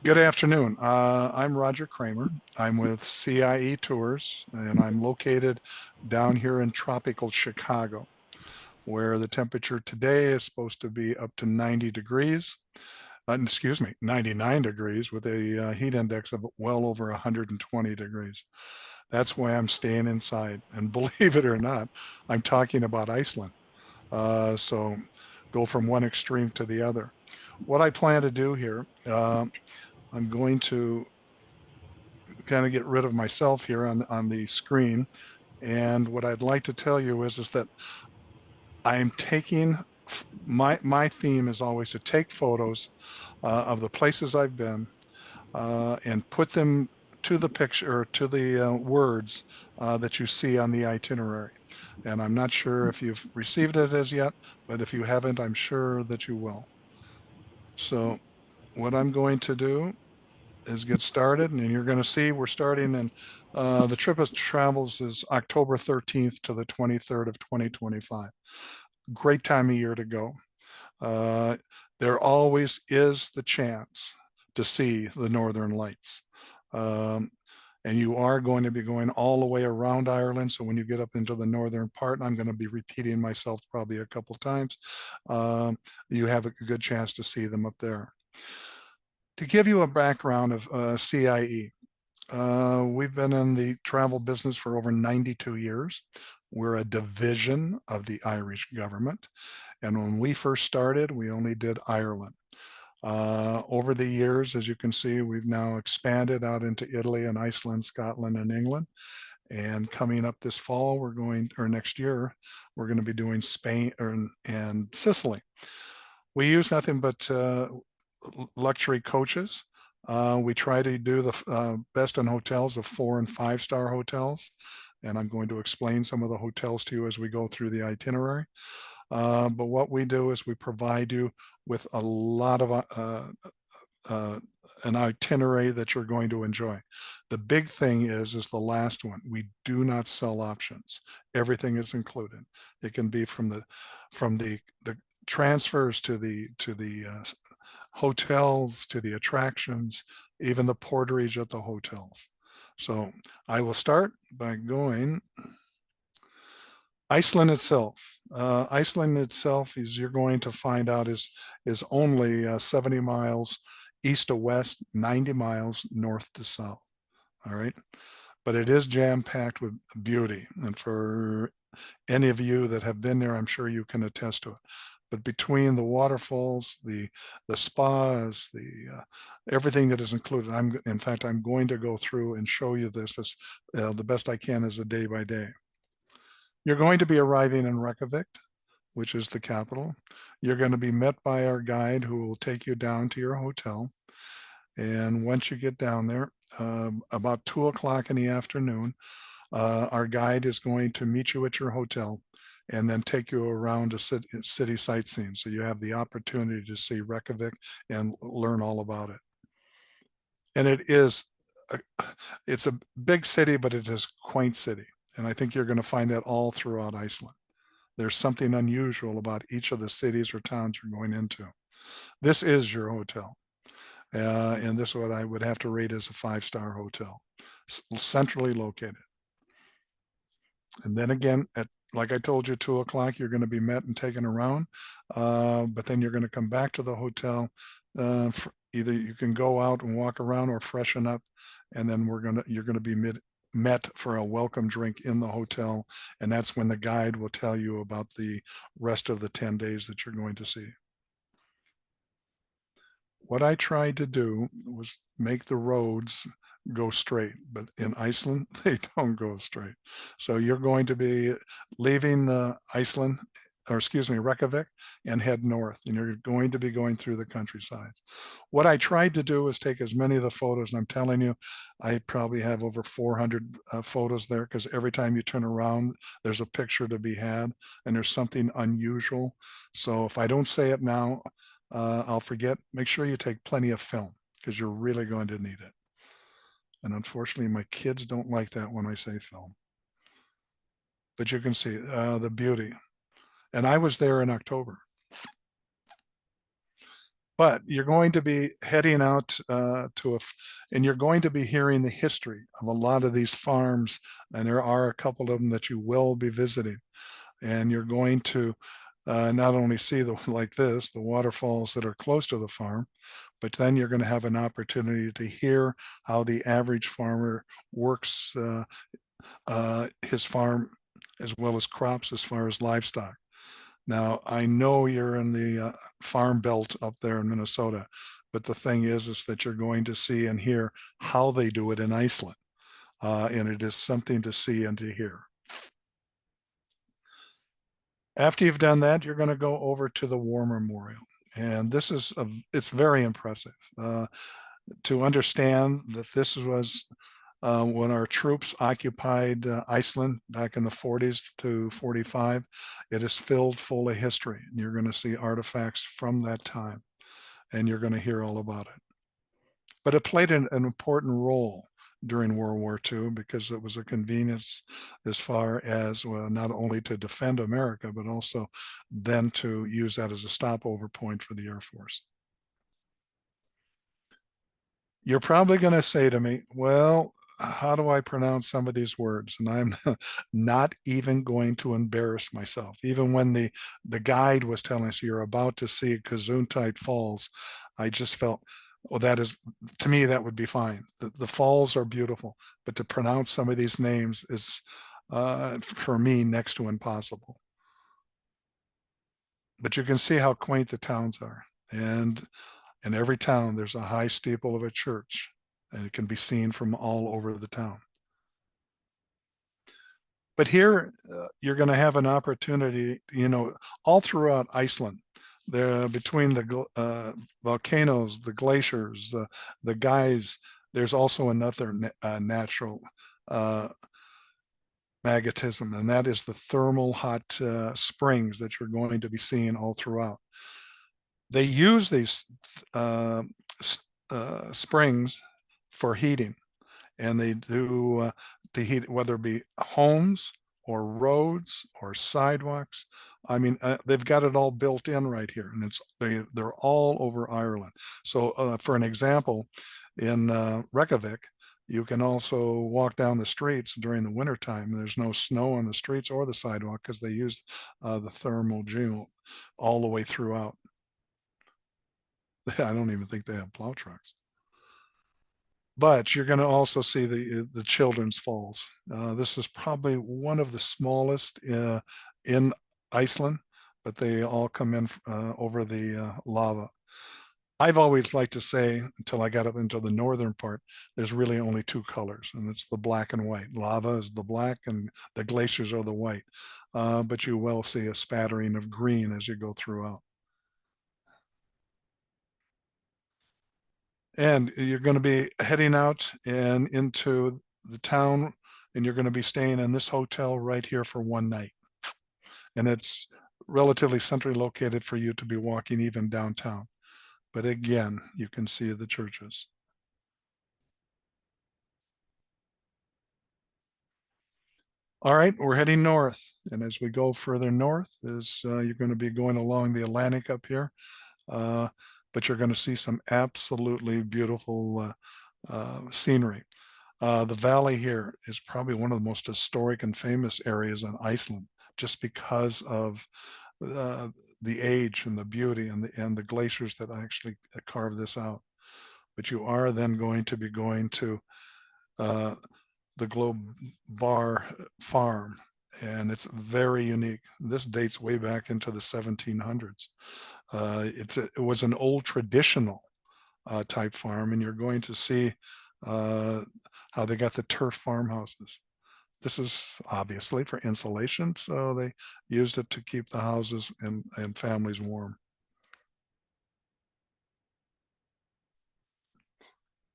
Good afternoon. I'm Roger Kramer. I'm with CIE Tours, and I'm located down here in tropical Chicago, where the temperature today is supposed to be up to 90 degrees. Excuse me, 99 degrees with a heat index of well over 120 degrees. That's why I'm staying inside. And believe it or not, I'm talking about Iceland. So go from one extreme to the other. What I plan to do here, I'm going to kind of get rid of myself here on the screen. And what I'd like to tell you is that I'm taking my theme is always to take photos of the places I've been and put them to the picture or to the words that you see on the itinerary. And I'm not sure if you've received it as yet, but if you haven't, I'm sure that you will. So what I'm going to do is get started, and you're going to see we're starting in the trip of travels is October 13th to the 23rd of 2025. Great time of year to go. Uh, there always is the chance to see the Northern Lights. Um, and you are going to be going all the way around Ireland. So when you get up into the northern part, I'm going to be repeating myself probably a couple times. Um, you have a good chance to see them up there. To give you a background of CIE, we've been in the travel business for over 92 years. We're a division of the Irish government. And when we first started, we only did Ireland. Over the years, as you can see, we've now expanded out into Italy and Iceland, Scotland, and England. And coming up this fall, or next year, we're going to be doing Spain and Sicily. We use nothing but luxury coaches. We try to do the best in hotels of 4 and 5 star hotels. And I'm going to explain some of the hotels to you as we go through the itinerary. But what we do is we provide you with a lot of uh, an itinerary that you're going to enjoy. The big thing is the last one. We do not sell options. Everything is included. It can be from the transfers to the hotels, to the attractions, even the porterage at the hotels. So I will start by going Iceland itself. Iceland itself, is you're going to find out, is only 70 miles east to west, 90 miles north to south. All right, but it is jam packed with beauty, and for any of you that have been there, I'm sure you can attest to it. But between the waterfalls, the spas, the everything that is included, in fact, I'm going to go through and show you this as the best I can as a day by day. You're going to be arriving in Reykjavik, which is the capital. You're going to be met by our guide who will take you down to your hotel. And once you get down there, about 2 o'clock in the afternoon, our guide is going to meet you at your hotel and then take you around a city sightseeing. So you have the opportunity to see Reykjavik and learn all about it. And a, it's a big city, but it is a quaint city. And I think you're going to find that all throughout Iceland. There's something unusual about each of the cities or towns you're going into. This is your hotel. And this is what I would have to rate as a 5 star hotel, centrally located. And then again, like I told you, 2 o'clock, you're going to be met and taken around. But then you're going to come back to the hotel. Either you can go out and walk around or freshen up. And then you're going to be met for a welcome drink in the hotel. And that's when the guide will tell you about the rest of the 10 days that you're going to see. What I tried to do was make the roads go straight, but in Iceland, they don't go straight. So you're going to be leaving Iceland, or excuse me, Reykjavik, and head north, and you're going to be going through the countryside. What I tried to do was take as many of the photos, and I'm telling you, I probably have over 400 photos there, because every time you turn around, there's a picture to be had, and there's something unusual. So if I don't say it now, I'll forget. Make sure you take plenty of film, because you're really going to need it. And unfortunately, my kids don't like that when I say film. But you can see the beauty. And I was there in October. But you're going to be heading out and you're going to be hearing the history of a lot of these farms, and there are a couple of them that you will be visiting, and you're going to not only see the waterfalls that are close to the farm, but then you're going to have an opportunity to hear how the average farmer works his farm as well as crops as far as livestock. Now, I know you're in the farm belt up there in Minnesota, but the thing is that you're going to see and hear how they do it in Iceland. And it is something to see and to hear. After you've done that, you're going to go over to the War Memorial. And it's very impressive to understand that this was when our troops occupied Iceland back in the 40s to 45. It is filled full of history. And you're going to see artifacts from that time, and you're going to hear all about it. But it played an important role during World War II because it was a convenience as far as not only to defend America, but also then to use that as a stopover point for the Air Force. You're probably going to say to me, well, how do I pronounce some of these words? And I'm not even going to embarrass myself. Even when the guide was telling us you're about to see Gesundheit Falls, I just felt, well, that is, to me, that would be fine. The falls are beautiful, but to pronounce some of these names is, for me, next to impossible. But you can see how quaint the towns are. And in every town, there's a high steeple of a church, and it can be seen from all over the town. But here, you're going to have an opportunity, all throughout Iceland, there between the volcanoes, the glaciers, the guys, there's also another natural magnetism, and that is the thermal hot springs that you're going to be seeing all throughout. They use these uh, springs for heating, and they do to heat whether it be homes or roads or sidewalks. I mean, they've got it all built in right here, and they're all over Ireland. So, for an example, in Reykjavik, you can also walk down the streets during the wintertime. There's no snow on the streets or the sidewalk because they use the thermal gel all the way throughout. I don't even think they have plow trucks. But you're going to also see the children's falls. This is probably one of the smallest in Iceland, but they all come in over the lava. I've always liked to say, until I got up into the northern part, there's really only two colors, and it's the black and white. Lava is the black, and the glaciers are the white. But you will see a spattering of green as you go throughout. And you're going to be heading out and into the town, and you're going to be staying in this hotel right here for one night. And it's relatively centrally located for you to be walking even downtown. But again, you can see the churches. All right, we're heading north. And as we go further north, you're going to be going along the Atlantic up here. Uh, but you're going to see some absolutely beautiful scenery. The valley here is probably one of the most historic and famous areas in Iceland, just because of the age and the beauty and the glaciers that actually carve this out. But you are then going to be going to uh, the Globe Bar Farm, and it's very unique. This dates way back into the 1700s. It was an old traditional type farm, and you're going to see uh, how they got the turf farmhouses. This is obviously for insulation, so they used it to keep the houses and families warm.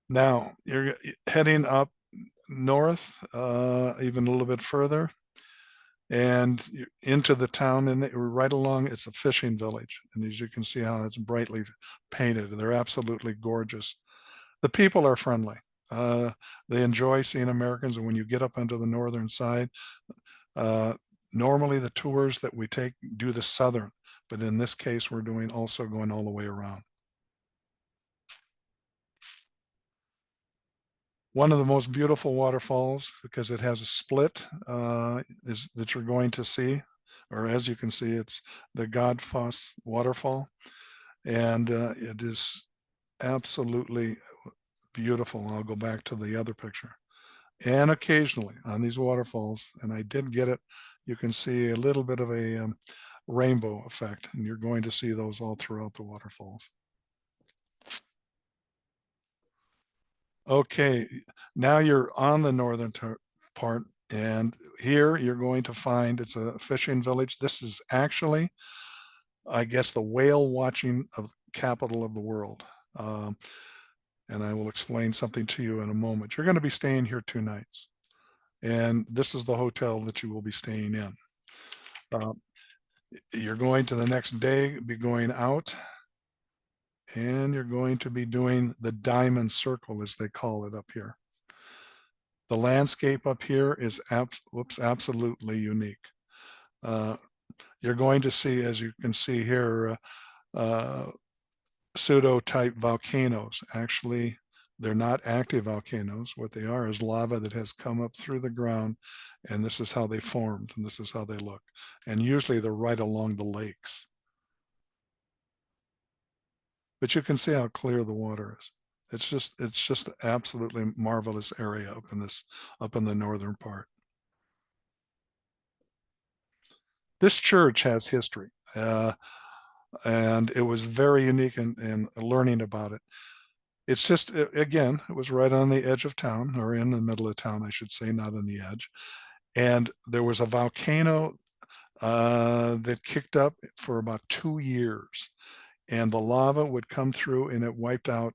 Now you're heading up north, even a little bit further, and into the town, and right along, it's a fishing village. And as you can see how it's brightly painted, they're absolutely gorgeous. The people are friendly. Uh, they enjoy seeing Americans, and when you get up onto the northern side, uh, normally the tours that we take do the southern, but in this case, we're doing also going all the way around. One of the most beautiful waterfalls, because it has a split, is that you're going to see, or as you can see, it's the Godfoss waterfall, and it is absolutely beautiful. I'll go back to the other picture. And occasionally on these waterfalls, and I did get it, you can see a little bit of a rainbow effect, and you're going to see those all throughout the waterfalls. Okay, now you're on the northern part, and here you're going to find it's a fishing village. This is actually, I guess, the whale watching of capital of the world. Um, and I will explain something to you in a moment. You're going to be staying here 2 nights, and this is the hotel that you will be staying in. Uh, you're going to the next day be going out, and you're going to be doing the diamond circle, as they call it up here. The landscape up here is absolutely unique. Uh, you're going to see, as you can see here, pseudo-type volcanoes. Actually, they're not active volcanoes. What they are is lava that has come up through the ground, and this is how they formed, and this is how they look. And usually they're right along the lakes. But you can see how clear the water is. It's just absolutely marvelous area up in the northern part. This church has history, and it was very unique in learning about it. It's just, again, it was right on the edge of town, or in the middle of town, I should say, not on the edge. And there was a volcano that kicked up for about 2 years, and the lava would come through and it wiped out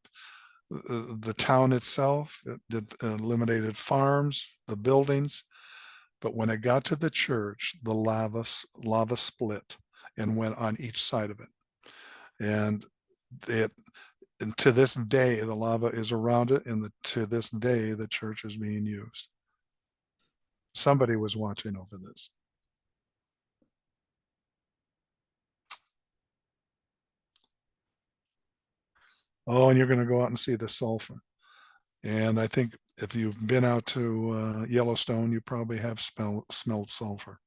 the town itself. It eliminated farms, the buildings. But when it got to the church, the lava split and went on each side of it. And it and to this day, the lava is around it, and to this day, the church is being used. Somebody was watching over this. Oh, and you're going to go out and see the sulfur. And I think if you've been out to Yellowstone, you probably have smelled sulfur.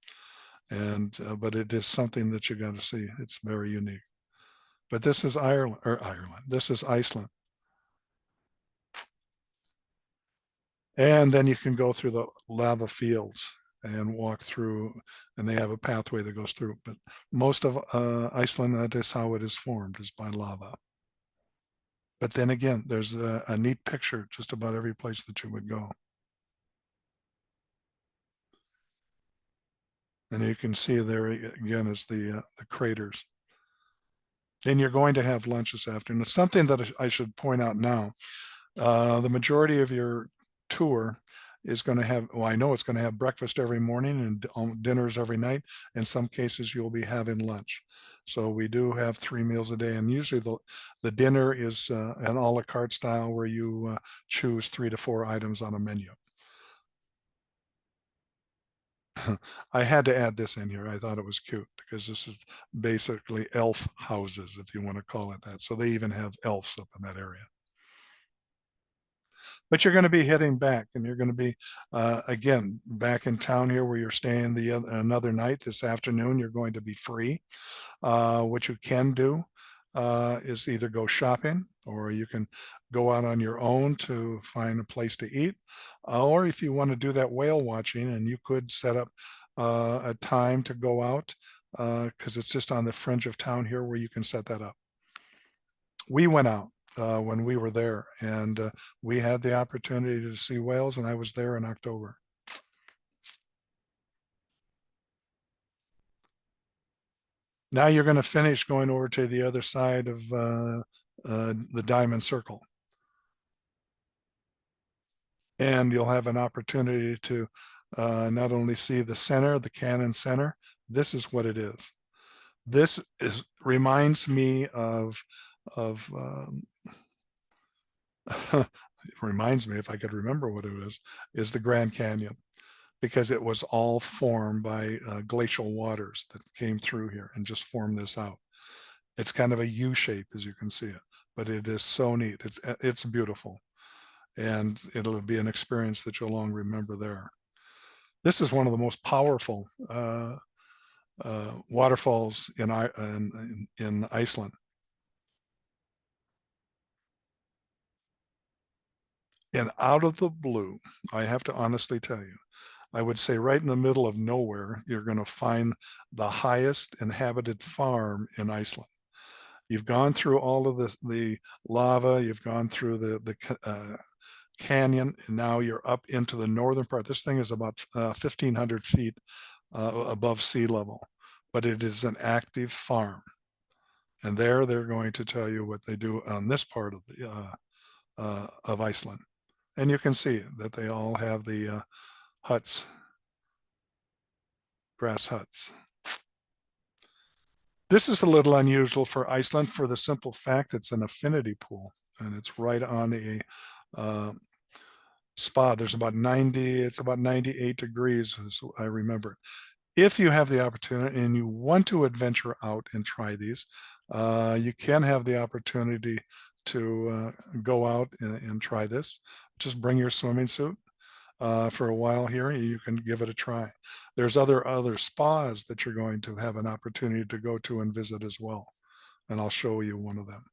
And but it is something that you got to see. It's very unique. But this is Ireland, or Ireland. This is Iceland. And then you can go through the lava fields and walk through, and they have a pathway that goes through. But most of Iceland, that is how it is formed, is by lava. But then again, there's a neat picture just about every place that you would go. And you can see there again is the craters. And you're going to have lunch this afternoon. It's something that I should point out now. The majority of your tour is going to have, well, I know it's going to have breakfast every morning and dinners every night. In some cases, you'll be having lunch. So we do have 3 meals a day, and usually the dinner is an a la carte style where you choose 3 to 4 items on a menu. I had to add this in here. I thought it was cute because this is basically elf houses, if you want to call it that. So they even have elves up in that area. But you're going to be heading back, and you're going to be again back in town here where you're staying another night. This afternoon you're going to be free. What you can do is either go shopping, or you can go out on your own to find a place to eat, or if you want to do that whale watching, and you could set up a time to go out, because it's just on the fringe of town here where you can set that up. We went out when we were there, and we had the opportunity to see whales, and I was there in October. Now you're going to finish going over to the other side of the diamond circle, and you'll have an opportunity to not only see the center, the cannon center. This is what it is. This is reminds me of it reminds me, if I could remember what it is the Grand Canyon, because it was all formed by glacial waters that came through here and just formed this out. It's kind of a U shape, as you can see it, but it is so neat. It's beautiful. and it'll be an experience that you'll long remember there. This is one of the most powerful waterfalls in Iceland. And out of the blue, I have to honestly tell you, I would say right in the middle of nowhere, you're going to find the highest inhabited farm in Iceland. You've gone through all of this, the lava, you've gone through the canyon, and now you're up into the northern part. This thing is about 1,500 feet above sea level, but it is an active farm. And there they're going to tell you what they do on this part of Iceland. And you can see that they all have the huts, grass huts. This is a little unusual for Iceland for the simple fact it's an affinity pool, and it's right on a spa. There's about 90, it's about 98 degrees, as I remember. If you have the opportunity and you want to adventure out and try these, you can have the opportunity to go out and try this. Just bring your swimming suit for a while here. You can give it a try. There's other spas that you're going to have an opportunity to go to and visit as well. And I'll show you one of them.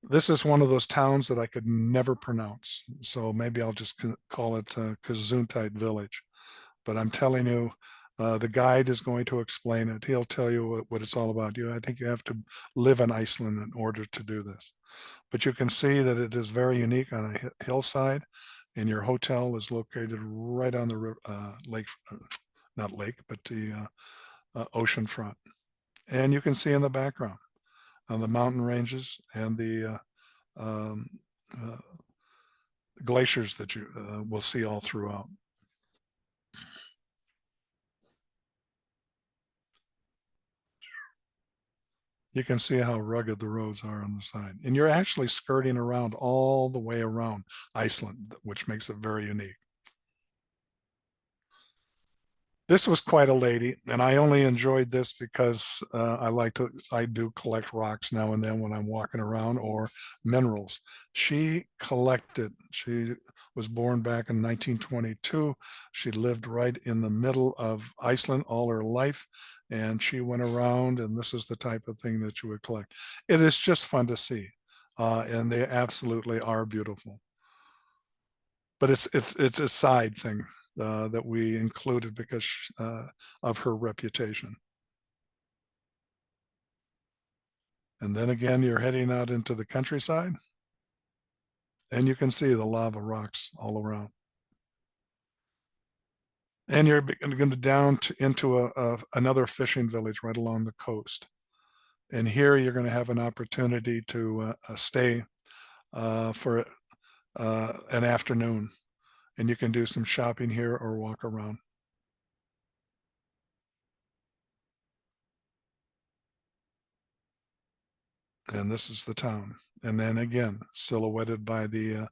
This is one of those towns that I could never pronounce. So maybe I'll just call it Gesundheit Village. But I'm telling you, the guide is going to explain it. He'll tell you what it's all about. I think you have to live in Iceland in order to do this. But you can see that it is very unique on a hillside, and your hotel is located right on the lake, not lake, but the ocean front. And you can see in the background on the mountain ranges and the um, uh, glaciers that you will see all throughout. You can see how rugged the roads are on the side. And you're actually skirting around all the way around Iceland, which makes it very unique. This was quite a lady, and I only enjoyed this because I do collect rocks now and then when I'm walking around, or minerals. She was born back in 1922. She lived right in the middle of Iceland all her life, and she went around, and this is the type of thing that you would collect. It is just fun to see, and they absolutely are beautiful. But it's a side thing that we included because of her reputation. And then again, you're heading out into the countryside, and you can see the lava rocks all around. And you're going to down into another fishing village right along the coast. And here you're going to have an opportunity to stay for an afternoon, and you can do some shopping here or walk around. And this is the town. And then again, silhouetted by the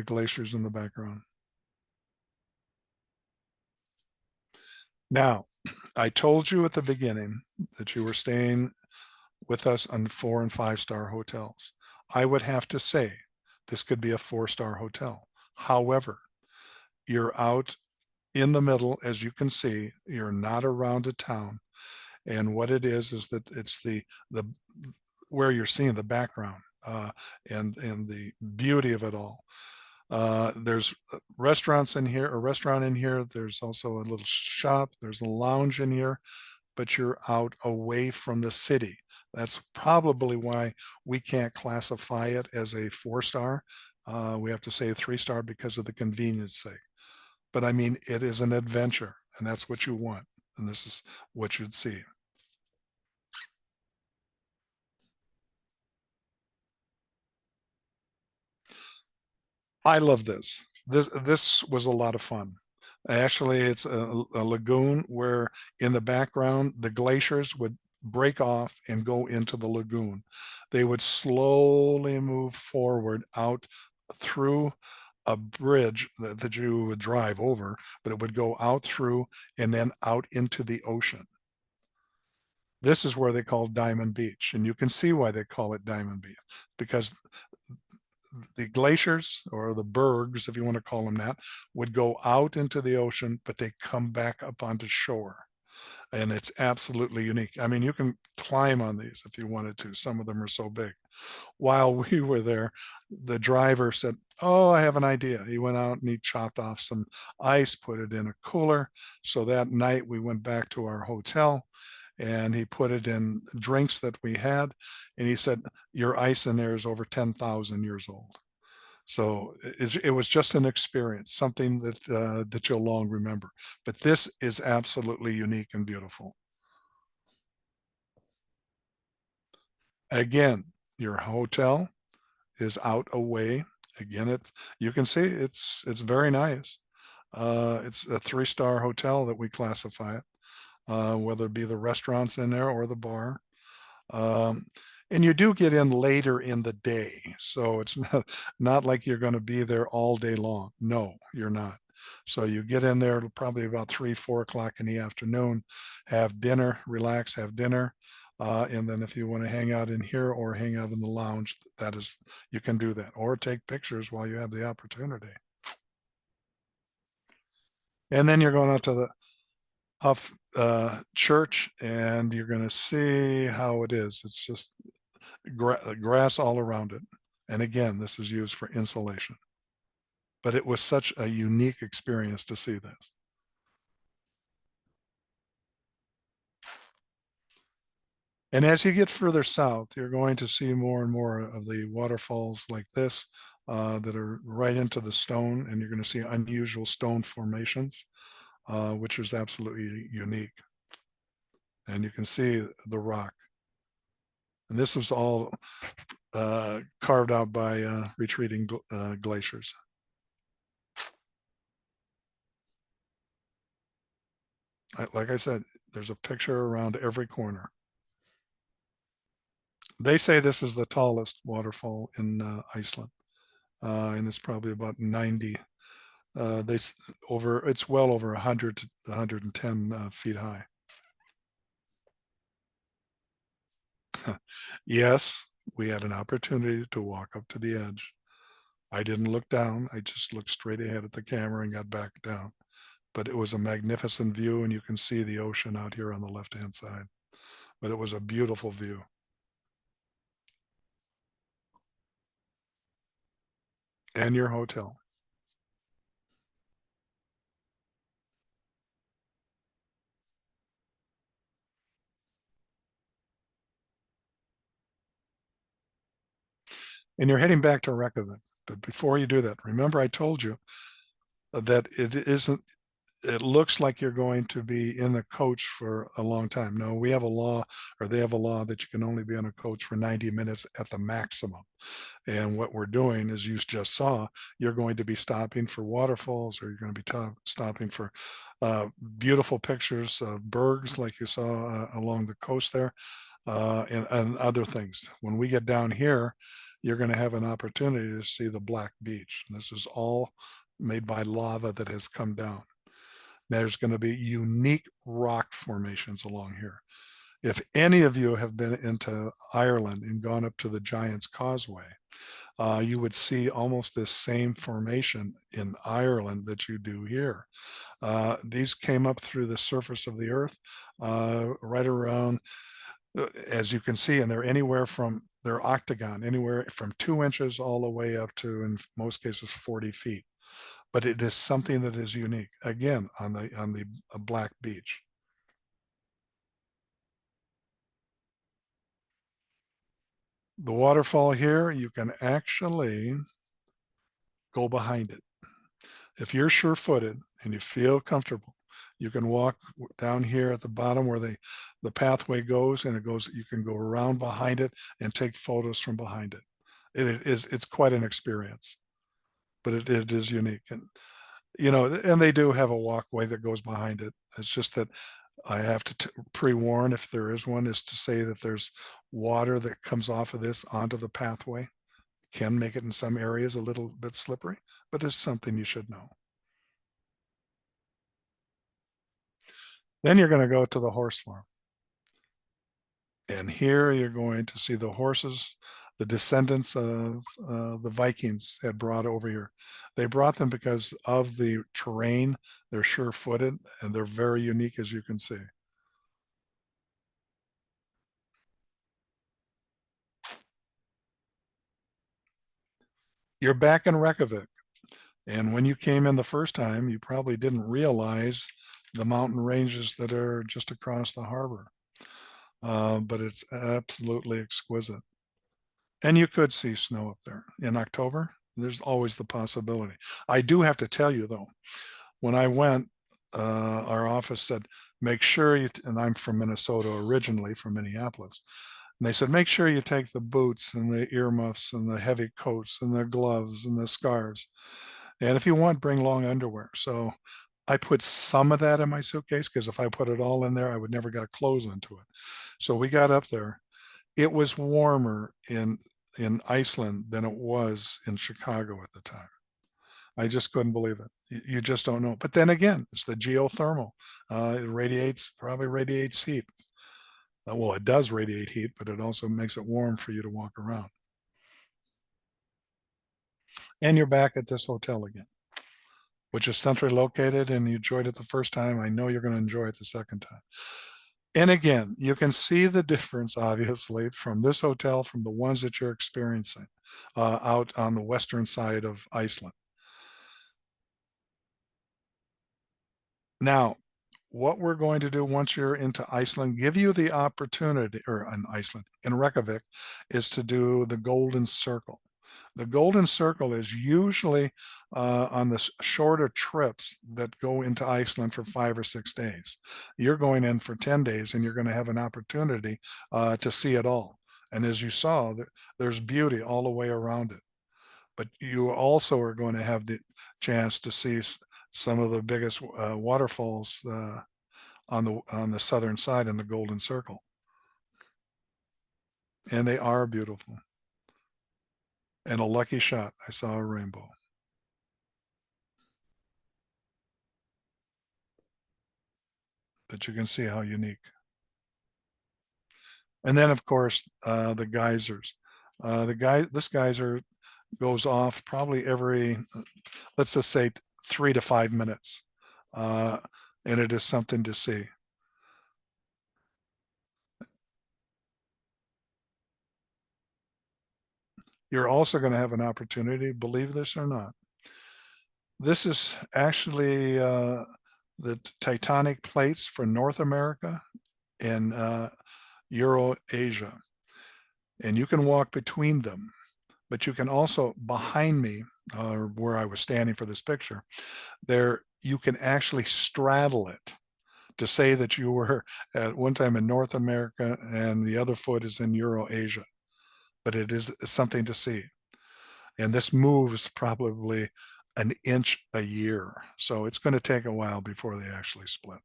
glaciers in the background. Now, I told you at the beginning that you were staying with us on 4 and 5-star hotels. I would have to say this could be a 4-star hotel. However, you're out in the middle, as you can see, you're not around a town. And what it is that it's the where you're seeing the background and the beauty of it all. There's restaurants in here, a restaurant in here. There's also a little shop. There's a lounge in here, but you're out away from the city. That's probably why we can't classify it as a 4-star. We have to say a 3-star because of the convenience sake. But I mean, it is an adventure, and that's what you want. And this is what you'd see. I love this. This was a lot of fun. Actually, it's a lagoon where in the background the glaciers would break off and go into the lagoon. They would slowly move forward out through a bridge that you would drive over, but it would go out through and then out into the ocean. This is where they call Diamond Beach, and you can see why they call it Diamond Beach, because the glaciers or the bergs, if you want to call them that, would go out into the ocean, but they come back up onto shore. And it's absolutely unique. I mean, you can climb on these if you wanted to. Some of them are so big. While we were there, the driver said, "Oh, I have an idea." He went out and he chopped off some ice, put it in a cooler. So that night we went back to our hotel and he put it in drinks that we had. And he said, "Your ice in there is over 10,000 years old." So it was just an experience, something that you'll long remember. But this is absolutely unique and beautiful. Again, your hotel is out away. Again, it's you can see it's very nice. It's a three-star hotel that we classify it, whether it be the restaurants in there or the bar. Um, and you do get in later in the day, so it's not like you're going to be there all day long. No, you're not. So you get in there probably about 3, 4 o'clock in the afternoon, have dinner, relax, have dinner, and then if you want to hang out in here or hang out in the lounge, that is you can do that, or take pictures while you have the opportunity. And then you're going out to the Huff Church, and you're going to see how it is. It's just grass all around it. And again, this is used for insulation. But it was such a unique experience to see this. And as you get further south, you're going to see more and more of the waterfalls like this that are right into the stone, and you're going to see unusual stone formations, which is absolutely unique. And you can see the rock. And this was all carved out by retreating glaciers. Like I said, there's a picture around every corner. They say this is the tallest waterfall in Iceland, and it's probably about 90. They over it's well over 100 to 110 feet high. Yes, we had an opportunity to walk up to the edge. I didn't look down. I just looked straight ahead at the camera and got back down. But it was a magnificent view, and you can see the ocean out here on the left-hand side. But it was a beautiful view. And your hotel. And you're heading back to Reykjavik. But before you do that, remember I told you that it isn't it looks like you're going to be in the coach for a long time. No, we have a law, or they have a law, that you can only be on a coach for 90 minutes at the maximum. And what we're doing, as you just saw, you're going to be stopping for waterfalls, or you're going to be stopping for beautiful pictures of bergs like you saw along the coast there, and other things. When we get down here, you're going to have an opportunity to see the Black Beach. And this is all made by lava that has come down. There's going to be unique rock formations along here. If any of you have been into Ireland and gone up to the Giant's Causeway, you would see almost this same formation in Ireland that you do here. These came up through the surface of the earth right around, as you can see, and they're octagon, anywhere from 2 inches all the way up to, in most cases, 40 feet. But it is something that is unique, again, on the Black Beach. The waterfall here, you can actually go behind it. If you're sure-footed and you feel comfortable, you can walk down here at the bottom where the pathway goes, and you can go around behind it and take photos from behind it. It's quite an experience, but it is unique. And and they do have a walkway that goes behind it. It's just that I have to pre-warn, if there is one, is to say that there's water that comes off of this onto the pathway. Can make it in some areas a little bit slippery, but it's something you should know. Then you're going to go to the horse farm. And here you're going to see the horses. The descendants of the Vikings had brought over here. They brought them because of the terrain. They're sure-footed and they're very unique, as you can see. You're back in Reykjavik. And when you came in the first time, you probably didn't realize the mountain ranges that are just across the harbor. But it's absolutely exquisite. And you could see snow up there in October. There's always the possibility. I do have to tell you though, when I went, our office said, make sure you, and I'm from Minnesota originally, from Minneapolis. And they said, make sure you take the boots and the earmuffs and the heavy coats and the gloves and the scarves. And if you want, bring long underwear. So I put some of that in my suitcase because if I put it all in there, I would never get clothes into it. So we got up there. It was warmer in Iceland than it was in Chicago at the time. I just couldn't believe it. You just don't know. But then again, it's the geothermal. It radiates, probably radiates heat. Well, it does radiate heat, but it also makes it warm for you to walk around. And you're back at this hotel again, which is centrally located, and you enjoyed it the first time. I know you're going to enjoy it the second time. And again, you can see the difference, obviously, from this hotel from the ones that you're experiencing out on the western side of Iceland. Now, what we're going to do once you're into Iceland, give you the opportunity, or in Iceland, in Reykjavik, is to do the Golden Circle. The Golden Circle is usually on the shorter trips that go into Iceland for 5 or 6 days. You're going in for 10 days and you're going to have an opportunity to see it all. And as you saw, there's beauty all the way around it. But you also are going to have the chance to see some of the biggest waterfalls on the southern side in the Golden Circle, and they are beautiful. And a lucky shot, I saw a rainbow. But you can see how unique. And then, of course, the geysers. This geyser goes off probably every, let's just say, 3 to 5 minutes, uh, and it is something to see. You're also going to have an opportunity, believe this or not. This is actually the tectonic plates for North America and Euro-Asia. And you can walk between them, but you can also, behind me, where I was standing for this picture, there you can actually straddle it to say that you were at one time in North America and the other foot is in Euro-Asia. But it is something to see. And this moves probably an inch a year. So it's going to take a while before they actually split.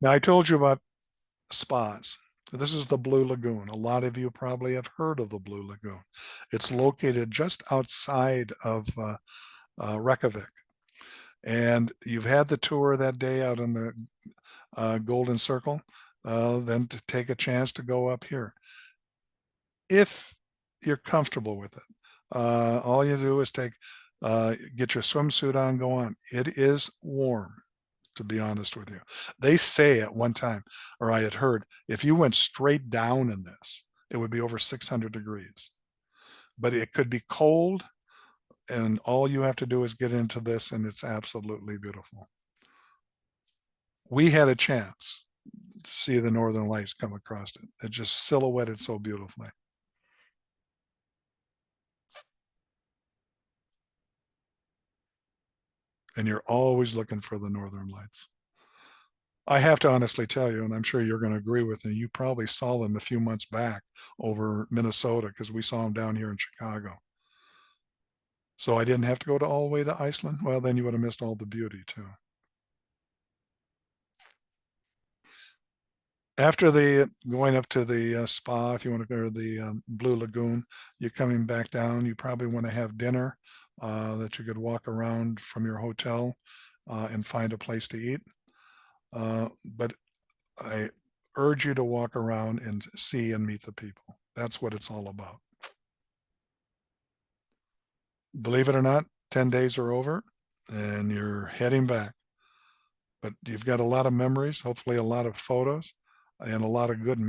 Now, I told you about spas. This is the Blue Lagoon. A lot of you probably have heard of the Blue Lagoon. It's located just outside of Reykjavik. And you've had the tour that day out in the Golden Circle, then to take a chance to go up here. If you're comfortable with it, all you do is get your swimsuit on, go on. It is warm, to be honest with you. They say at one time, or I had heard, if you went straight down in this, it would be over 600 degrees. But it could be cold, and all you have to do is get into this, and it's absolutely beautiful. We had a chance to see the Northern Lights come across it. It just silhouetted so beautifully. And you're always looking for the Northern Lights. I have to honestly tell you, and I'm sure you're going to agree with me, you probably saw them a few months back over Minnesota because we saw them down here in Chicago. So I didn't have to go to all the way to Iceland. Well, then you would have missed all the beauty too. After the going up to the spa, if you want to go to the Blue Lagoon, you're coming back down. You probably want to have dinner that you could walk around from your hotel and find a place to eat. But I urge you to walk around and see and meet the people. That's what it's all about. Believe it or not, 10 days are over and you're heading back. But you've got a lot of memories, hopefully a lot of photos, and a lot of good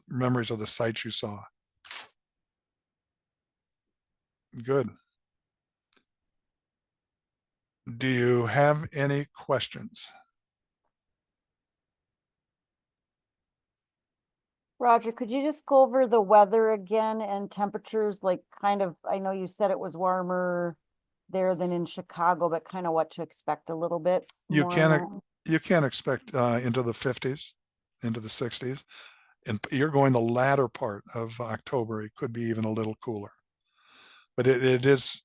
memories of the sights you saw. Good. Do you have any questions? Roger, could you just go over the weather again and temperatures, like kind of, I know you said it was warmer there than in Chicago, but kind of what to expect a little bit You more on can't that? you can't expect into the 50s, into the 60s, and you're going the latter part of October. It could be even a little cooler, but it is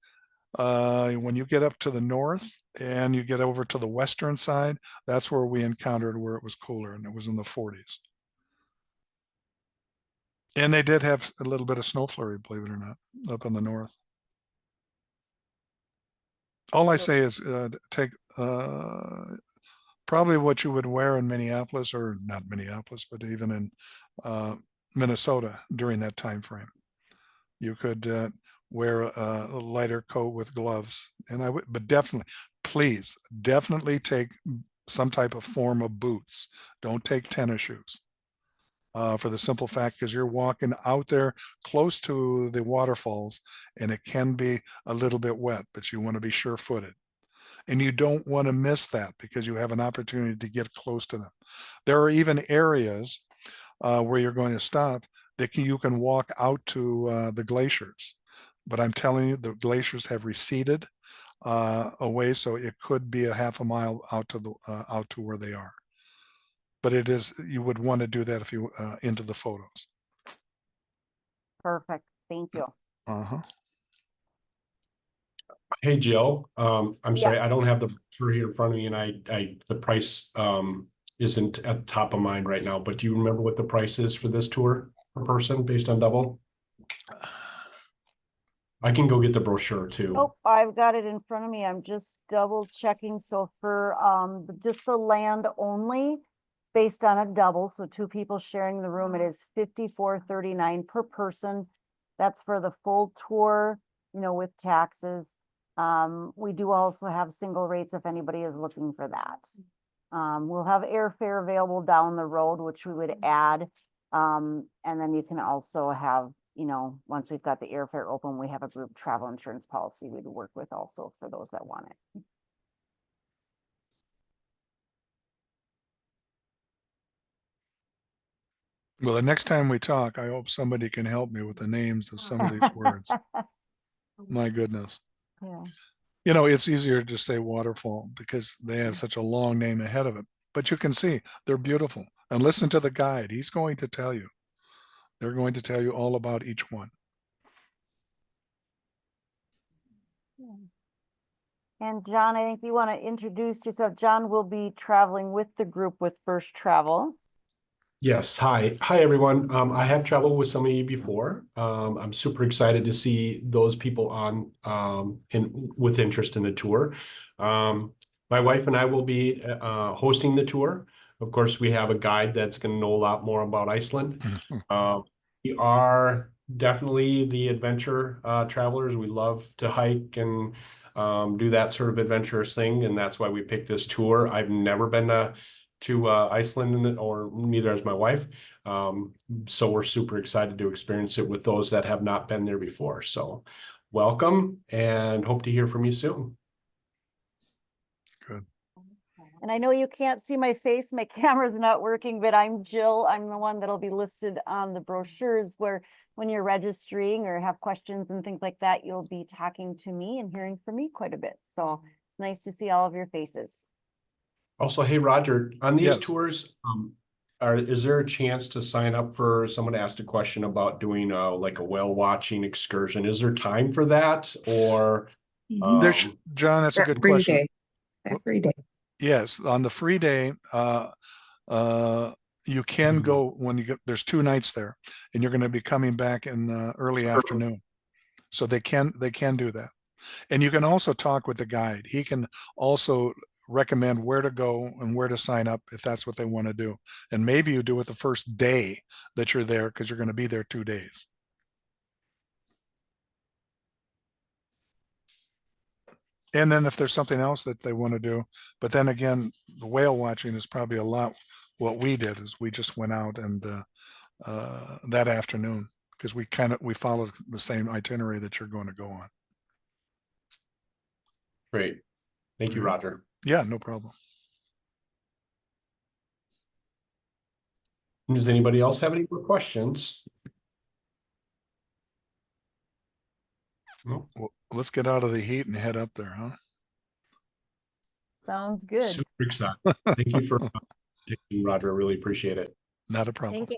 when you get up to the north and you get over to the western side. That's where we encountered where it was cooler, and it was in the 40s. And they did have a little bit of snow flurry, believe it or not, up in the north. All I say is take probably what you would wear in Minneapolis, or not Minneapolis, but even in Minnesota during that time frame. You could wear a lighter coat with gloves, and I would, but definitely, please, definitely take some type of form of boots. Don't take tennis shoes. For the simple fact, because you're walking out there close to the waterfalls and it can be a little bit wet, but you want to be sure-footed. And you don't want to miss that because you have an opportunity to get close to them. There are even areas where you're going to stop that you can walk out to the glaciers. But I'm telling you, the glaciers have receded away, so it could be a half a mile out to where they are. But it is, you would want to do that if you into the photos. Perfect. Thank you. Uh-huh. Hey, Jill, I'm Yeah. sorry, I don't have the tour here in front of me, and the price isn't at the top of mind right now, but do you remember what the price is for this tour per person based on double? I can go get the brochure too. Oh, I've got it in front of me. I'm just double checking. So for just the land only, based on a double, so two people sharing the room, it is $54.39 per person. That's for the full tour, you know, with taxes. We do also have single rates if anybody is looking for that. We'll have airfare available down the road, which we would add. And then you can also have, you know, once we've got the airfare open, we have a group travel insurance policy we'd work with also for those that want it. Well, the next time we talk, I hope somebody can help me with the names of some of these words. My goodness. Yeah. You know, it's easier to say waterfall because they have such a long name ahead of it. But you can see they're beautiful. And listen to the guide. He's going to tell you. They're going to tell you all about each one. And John, I think you want to introduce yourself. John will be traveling with the group with Bursch Travel. Yes, hi everyone. I have traveled with some of you before. I'm super excited to see those people on with interest in the tour. My wife and I will be hosting the tour. Of course, we have a guide that's going to know a lot more about Iceland. We are definitely the adventure travelers. We love to hike and do that sort of adventurous thing, and that's why we picked this tour. I've never been to Iceland, or neither has my wife. So we're super excited to experience it with those that have not been there before. So welcome, and hope to hear from you soon. Good. And I know you can't see my face, my camera's not working, but I'm Jill. I'm the one that'll be listed on the brochures, where when you're registering or have questions and things like that, you'll be talking to me and hearing from me quite a bit. So it's nice to see all of your faces. Also, hey, Roger, on these Yes. tours, is there a chance to sign up for someone asked a question about doing like a whale watching excursion? Is there time for that, or There's, John, that's a good question. Every day. Yes, on the free day, you can go when you get, there's 2 nights there, and you're going to be coming back in early afternoon. So they can do that. And you can also talk with the guide. He can also recommend where to go and where to sign up if that's what they want to do. And maybe you do it the first day that you're there because you're going to be there 2 days. And then if there's something else that they want to do, but then again, the whale watching is probably a lot. What we did is we just went out and that afternoon, because we followed the same itinerary that you're going to go on. Great. Thank you, All right. Roger. Yeah, no problem. Does anybody else have any more questions? No. Well, let's get out of the heat and head up there, huh? Sounds good. Super excited. Thank you for taking, Roger. I really appreciate it. Not a problem. Thank you.